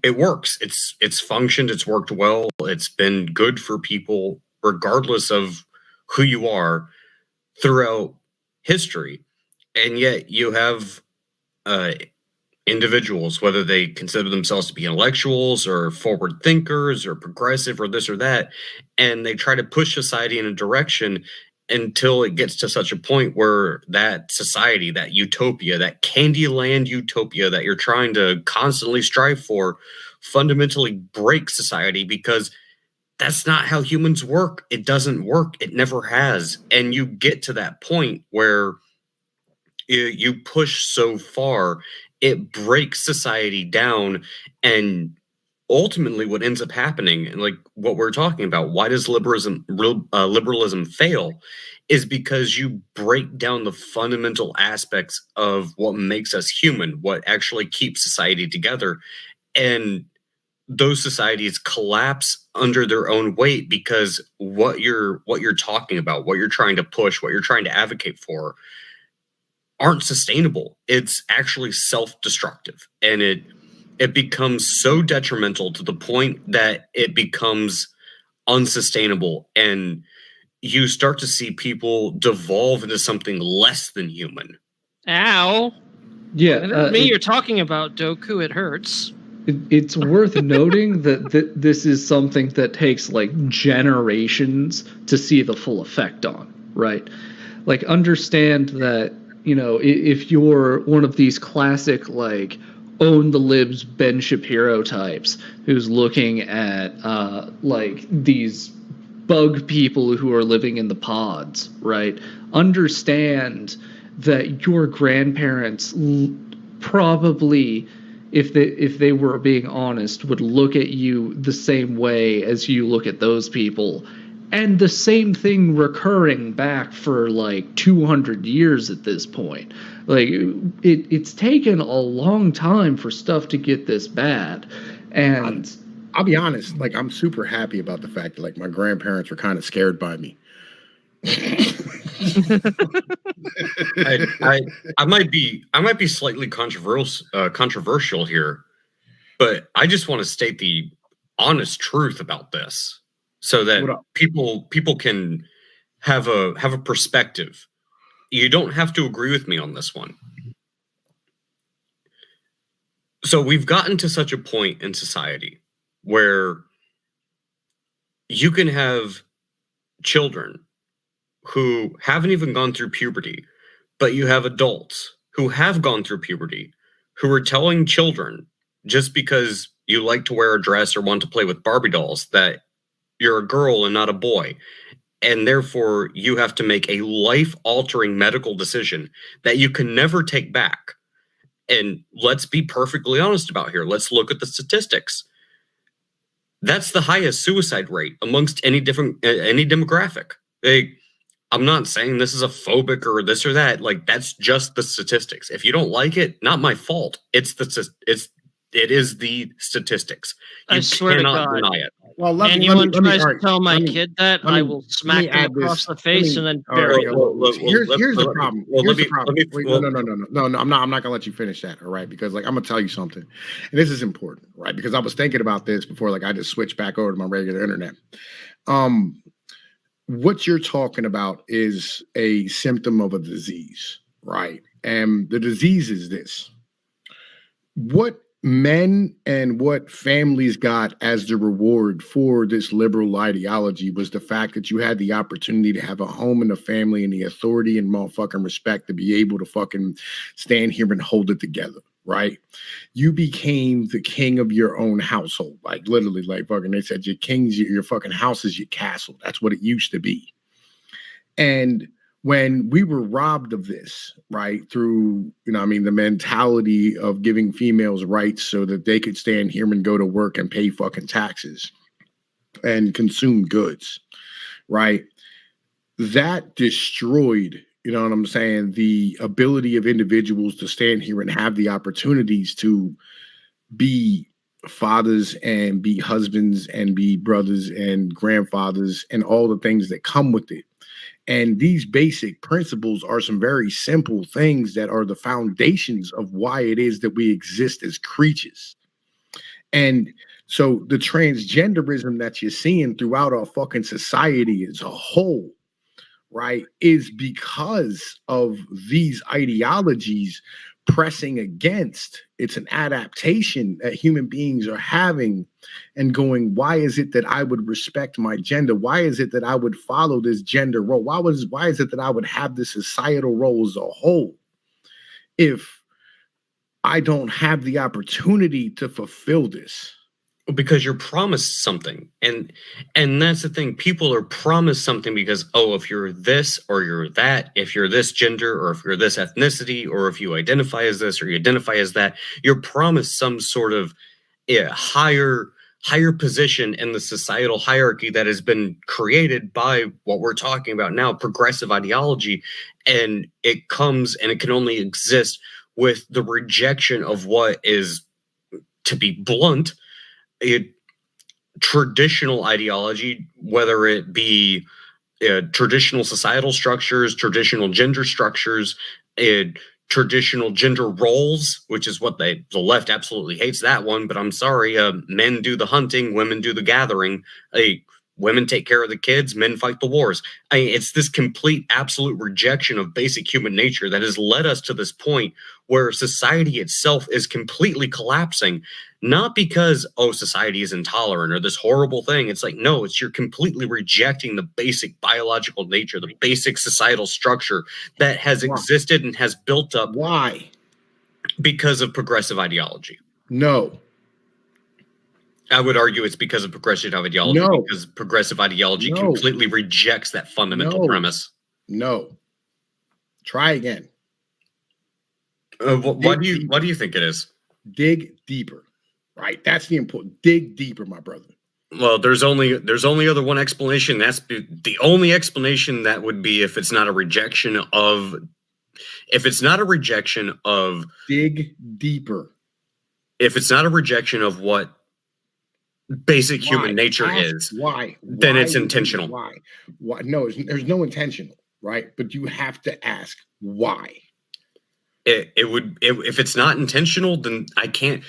it works. It's functioned. It's worked well. It's been good for people, regardless of who you are, throughout history. And yet you have uh, individuals, whether they consider themselves to be intellectuals or forward thinkers or progressive or this or that, and they try to push society in a direction until it gets to such a point where that society, that utopia, that Candyland utopia that you're trying to constantly strive for, fundamentally breaks society, because that's not how humans work. It doesn't work. It never has. And you get to that point where you push so far, it breaks society down. And ultimately what ends up happening, and like what we're talking about, why does liberalism fail, is because you break down the fundamental aspects of what makes us human, what actually keeps society together. And those societies collapse under their own weight, because what you're talking about, what you're trying to push, what you're trying to advocate for, aren't sustainable. It's actually self-destructive, and it becomes so detrimental to the point that it becomes unsustainable, and you start to see people devolve into something less than human. Ow. Yeah. Me you're talking about, Doku. It hurts. It's worth noting that this is something that takes like generations to see the full effect on, right? Like, understand that, you know, if you're one of these classic, like, own the libs Ben Shapiro types who's looking at, like, these bug people who are living in the pods, right? Understand that your grandparents probably, if they were being honest, would look at you the same way as you look at those people. And the same thing recurring back for like 200 years at this point. Like, it's taken a long time for stuff to get this bad. And I'll be honest, like, I'm super happy about the fact that, like, my grandparents were kind of scared by me. I might be slightly controversial here, but I just want to state the honest truth about this, so that people can have a perspective. You don't have to agree with me on this one. So we've gotten to such a point in society where you can have children who haven't even gone through puberty, but you have adults who have gone through puberty who are telling children, just because you like to wear a dress or want to play with Barbie dolls, that you're a girl and not a boy. And therefore, you have to make a life-altering medical decision that you can never take back. And let's be perfectly honest about here. Let's look at the statistics. That's the highest suicide rate amongst any demographic. I'm not saying this is a phobic or this or that. Like, that's just the statistics. If you don't like it, not my fault. It is the statistics. You I swear to God. Deny it. Well, anyone tries to tell my kid that, I will smack them across the face and then bury them. Here's the problem. No, I'm not gonna let you finish that. All right, because, like, I'm gonna tell you something, and this is important, right? Because I was thinking about this before, like, I just switched back over to my regular internet. What you're talking about is a symptom of a disease, right? And the disease is this: what men and what families got as the reward for this liberal ideology was the fact that you had the opportunity to have a home and a family and the authority and motherfucking respect to be able to fucking stand here and hold it together, right? You became the king of your own household. Like, literally, like, fucking, they said your king's your fucking house is your castle. That's what it used to be. And when we were robbed of this, right, through, the mentality of giving females rights so that they could stand here and go to work and pay fucking taxes and consume goods, right, that destroyed, you know what I'm saying, the ability of individuals to stand here and have the opportunities to be fathers and be husbands and be brothers and grandfathers and all the things that come with it. And these basic principles are some very simple things that are the foundations of why it is that we exist as creatures. And so the transgenderism that you're seeing throughout our fucking society as a whole, right, is because of these ideologies pressing against. It's an adaptation that human beings are having and going, why is it that I would respect my gender? Why is it that I would follow this gender role? Why is it that I would have this societal role as a whole if I don't have the opportunity to fulfill this? Because you're promised something, and that's the thing. People are promised something because, oh, if you're this or you're that, if you're this gender or if you're this ethnicity, or if you identify as this or you identify as that, you're promised some sort of higher position in the societal hierarchy that has been created by what we're talking about now, progressive ideology. And it comes, and it can only exist with the rejection of what is, to be blunt, a traditional ideology, whether it be traditional societal structures, traditional gender structures, traditional gender roles, which is what the left absolutely hates that one. But I'm sorry, men do the hunting, women do the gathering. Women take care of the kids, men fight the wars. It's this complete, absolute rejection of basic human nature that has led us to this point where society itself is completely collapsing. Not because, oh, society is intolerant or this horrible thing. It's like, no, you're completely rejecting the basic biological nature, the basic societal structure that has existed and has built up. Why? Because of progressive ideology. No. I would argue it's because of progressive ideology, because progressive ideology completely rejects that fundamental premise. No. Try again. Why do you think it is? Dig deeper. Right? That's the important. Dig deeper, my brother. Well, there's only other one explanation. That's the only explanation that would be if it's not a rejection of dig deeper. If it's not a rejection of what basic human nature is, then it's intentional. Why? No, there's no intentional, right? But you have to ask why. If it's not intentional, then I can't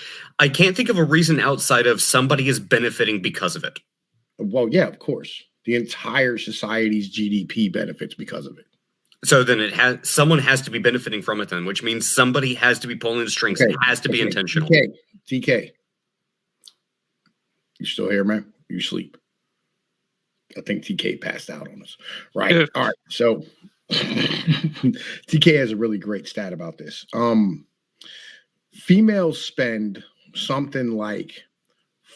think of a reason outside of somebody is benefiting because of it. Well, yeah, of course. The entire society's GDP benefits because of it. So then someone has to be benefiting from it then, which means somebody has to be pulling the strings. It has to be intentional. TK. You still here, man? You sleep. I think TK passed out on us. Right. Yeah. All right. So TK has a really great stat about this. Females spend something like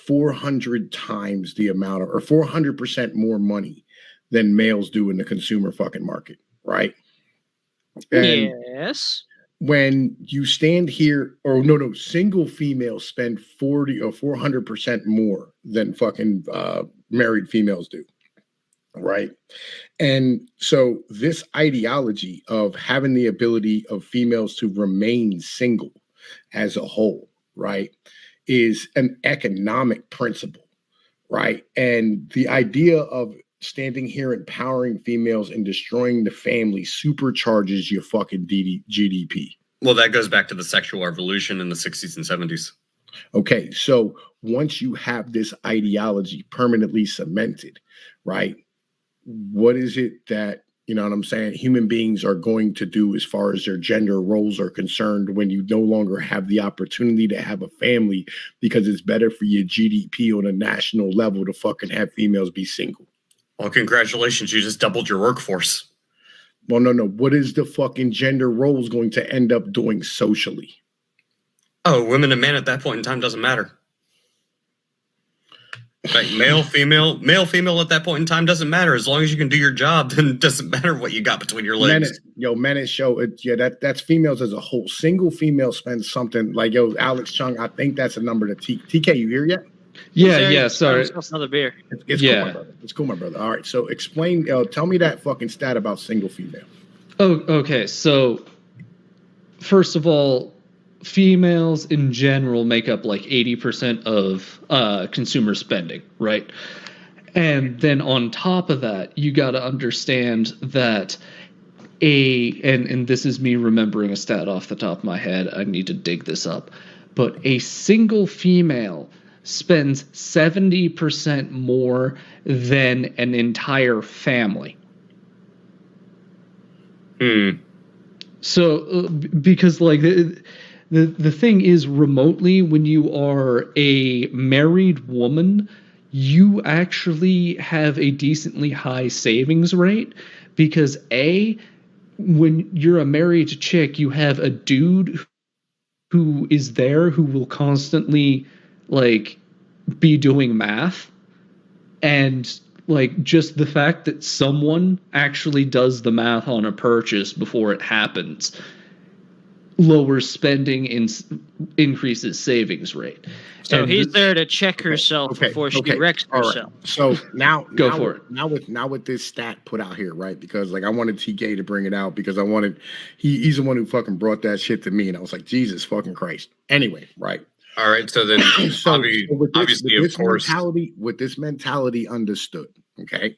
400 times the amount of, or 400% more money than males do in the consumer fucking market, right? And yes. When you stand here, or no, single females spend 40 or 400% more than fucking married females do. Right. And so this ideology of having the ability of females to remain single as a whole, right, is an economic principle, right? And the idea of standing here empowering females and destroying the family supercharges your fucking GDP. Well, that goes back to the sexual revolution in the 60s and 70s. Okay, so once you have this ideology permanently cemented, right, what is it that, you know what I'm saying, human beings are going to do as far as their gender roles are concerned when you no longer have the opportunity to have a family because it's better for your GDP on a national level to fucking have females be single? Well, congratulations. You just doubled your workforce. Well, no. What is the fucking gender roles going to end up doing socially? Oh, women and men at that point in time doesn't matter. Like male, female at that point in time doesn't matter. As long as you can do your job, then it doesn't matter what you got between your legs. Menace show it. Yeah, that's females as a whole. Single female spends something like, Alex Chung, I think that's a number to TK. You here yet? Yeah. Sorry. Another beer. It's cool, my brother. It's cool, my brother. All right. So explain. Tell me that fucking stat about single female. Oh, okay. So first of all, females in general make up like 80% of consumer spending, right? And then on top of that, you got to understand that and this is me remembering a stat off the top of my head. I need to dig this up. But a single female spends 70% more than an entire family. So, because like the thing is, remotely, when you are a married woman, you actually have a decently high savings rate because when you're a married chick, you have a dude who is there who will constantly like be doing math, and like just the fact that someone actually does the math on a purchase before it happens lowers spending and increases savings rate. So and he's there to check herself before she wrecks herself. Right. So now for it. Now with this stat put out here, right? Because like I wanted TK to bring it out because I wanted he's the one who fucking brought that shit to me, and I was like, Jesus fucking Christ. Anyway, right. All right. So then, obviously, of course, with this mentality understood, okay.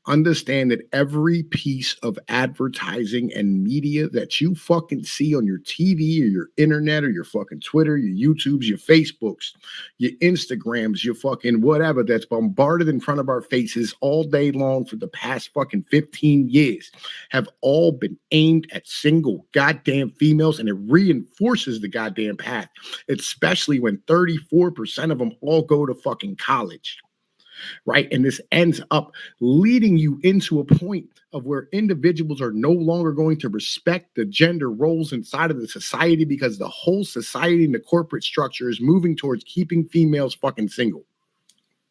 Understand that every piece of advertising and media that you fucking see on your TV or your internet or your fucking Twitter, your YouTubes, your Facebooks, your Instagrams, your fucking whatever that's bombarded in front of our faces all day long for the past fucking 15 years have all been aimed at single goddamn females, and it reinforces the goddamn path, especially when 34% of them all go to fucking college. Right. And this ends up leading you into a point of where individuals are no longer going to respect the gender roles inside of the society because the whole society and the corporate structure is moving towards keeping females fucking single.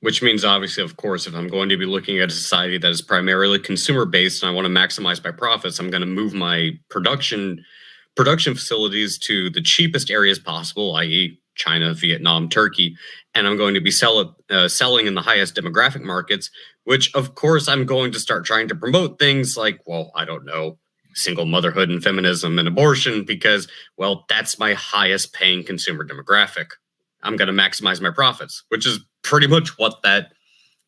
Which means, obviously, of course, if I'm going to be looking at a society that is primarily consumer based and I want to maximize my profits, I'm going to move my production facilities to the cheapest areas possible, i.e., China, Vietnam, Turkey, and I'm going to be selling in the highest demographic markets, which, of course, I'm going to start trying to promote things like, well, I don't know, single motherhood and feminism and abortion because, well, that's my highest paying consumer demographic. I'm going to maximize my profits, which is pretty much what that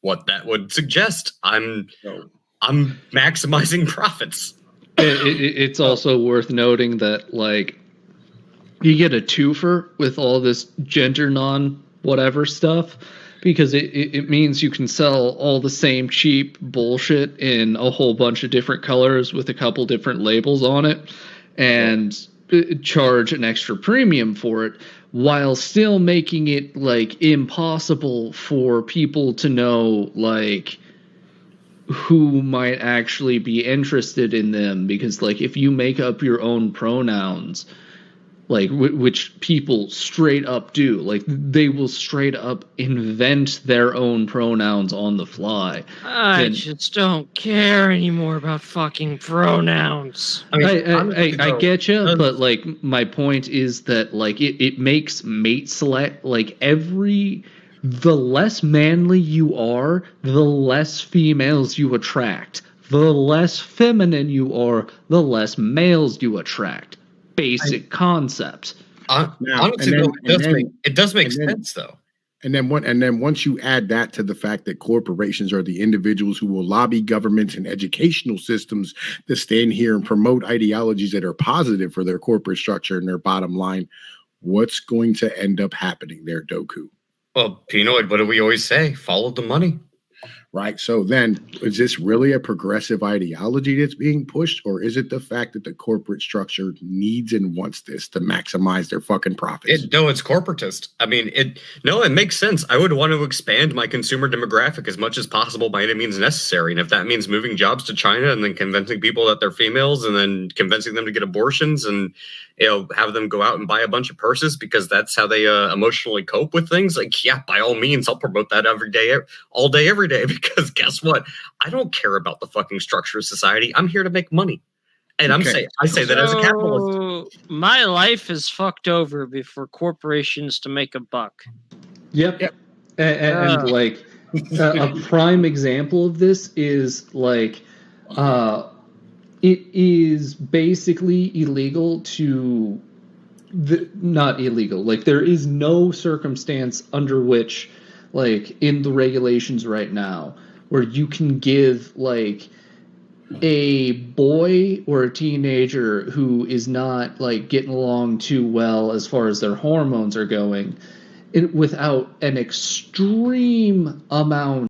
would suggest. I'm maximizing profits. It's also worth noting that, like, you get a twofer with all this gender non-whatever stuff because it means you can sell all the same cheap bullshit in a whole bunch of different colors with a couple different labels on it and charge an extra premium for it while still making it, like, impossible for people to know, like, who might actually be interested in them because, like, if you make up your own pronouns, like, which people straight up do. Like, they will straight up invent their own pronouns on the fly. I just don't care anymore about fucking pronouns. I mean, I get you, but, like, my point is that, like, it makes mate select, like, the less manly you are, the less females you attract. The less feminine you are, the less males you attract. Basic concept. Honestly, it does make sense, though. And then once you add that to the fact that corporations are the individuals who will lobby governments and educational systems to stand here and promote ideologies that are positive for their corporate structure and their bottom line, what's going to end up happening there, Doku? Well, Pnoid, what do we always say? Follow the money. Right. So then, is this really a progressive ideology that's being pushed, or is it the fact that the corporate structure needs and wants this to maximize their fucking profits? No, it's corporatist. I mean, it makes sense. I would want to expand my consumer demographic as much as possible by any means necessary. And if that means moving jobs to China and then convincing people that they're females and then convincing them to get abortions and, have them go out and buy a bunch of purses because that's how they emotionally cope with things. Like, yeah, by all means, I'll promote that every day, all day, every day, because guess what? I don't care about the fucking structure of society. I'm here to make money. And I say that as a capitalist. My life is fucked over for corporations to make a buck. Yep. And like, a prime example of this is, like, it is basically illegal to not illegal. Like, there is no circumstance under which, like, in the regulations right now, where you can give, like, a boy or a teenager who is not, like, getting along too well as far as their hormones are going, without an extreme amount